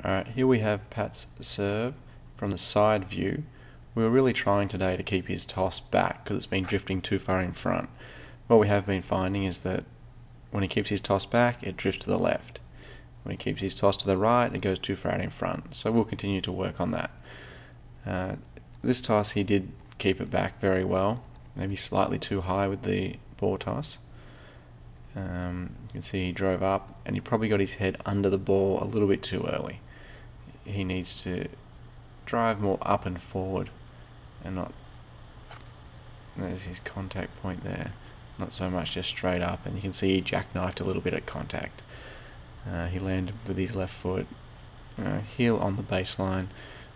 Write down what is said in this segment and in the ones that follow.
Alright, here we have Pat's serve from the side view. We were really trying today to keep his toss back because it's been drifting too far in front. What we have been finding is that when he keeps his toss back, it drifts to the left. When he keeps his toss to the right, it goes too far out in front. So we'll continue to work on that. This toss he did keep it back very well, maybe slightly too high with the ball toss. You can see he drove up and he probably got his head under the ball a little bit too early. He needs to drive more up and forward and not, there's his contact point there, not so much just straight up, and you can see he jackknifed a little bit at contact. He landed with his left foot, heel on the baseline.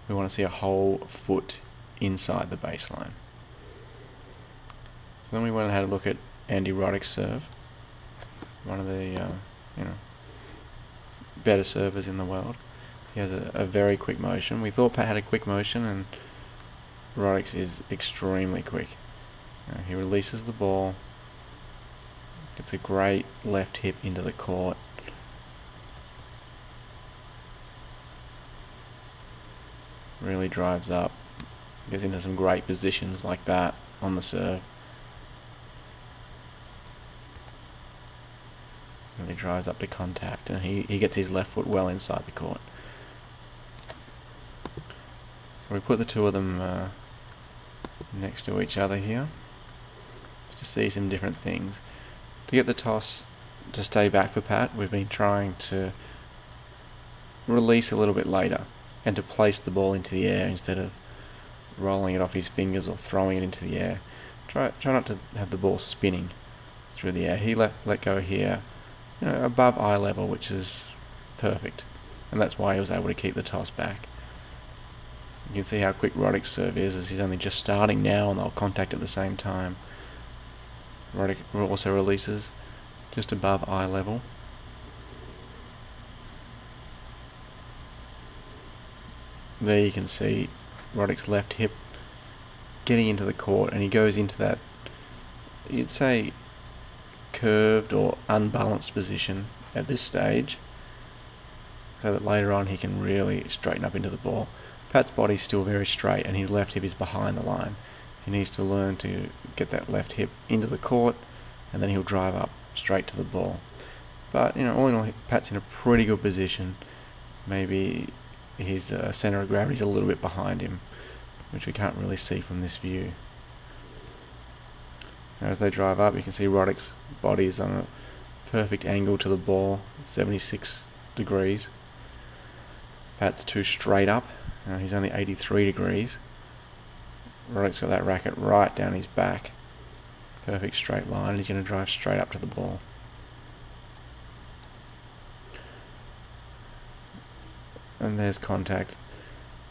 We want to see a whole foot inside the baseline. So then we went and had a look at Andy Roddick's serve, one of the better servers in the world. He has a very quick motion. We thought Pat had a quick motion, and Roddick's is extremely quick. He releases the ball, gets a great left hip into the court. Really drives up, gets into some great positions like that on the serve. Really drives up to contact, and he gets his left foot well inside the court. So we put the two of them next to each other here just to see some different things. To get the toss to stay back for Pat, we've been trying to release a little bit later and to place the ball into the air instead of rolling it off his fingers or throwing it into the air. Try not to have the ball spinning through the air. He let go here, above eye level, which is perfect, and that's why he was able to keep the toss back. You can see how quick Roddick's serve is, as he's only just starting now and they'll contact at the same time. Roddick also releases just above eye level. There you can see Roddick's left hip getting into the court, and he goes into that, you'd say, curved or unbalanced position at this stage, so that later on he can really straighten up into the ball. Pat's body's still very straight and his left hip is behind the line. He needs to learn to get that left hip into the court, and then he'll drive up straight to the ball. But all in all, Pat's in a pretty good position. Maybe his centre of gravity is a little bit behind him, which we can't really see from this view. Now as they drive up, you can see Roddick's body is on a perfect angle to the ball, 76 degrees. Pat's too straight up. He's only 83 degrees. Roddick's got that racket right down his back. Perfect straight line, and he's going to drive straight up to the ball. And there's contact.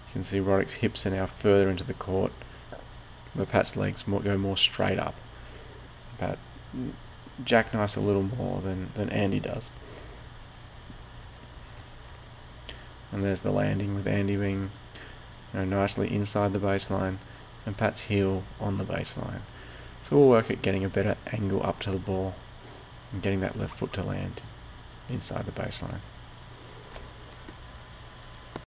You can see Roddick's hips are now further into the court, where Pat's legs go more straight up. Pat jackknifes a little more than Andy does. And there's the landing, with Andy being nicely inside the baseline and Pat's heel on the baseline. So we'll work at getting a better angle up to the ball and getting that left foot to land inside the baseline.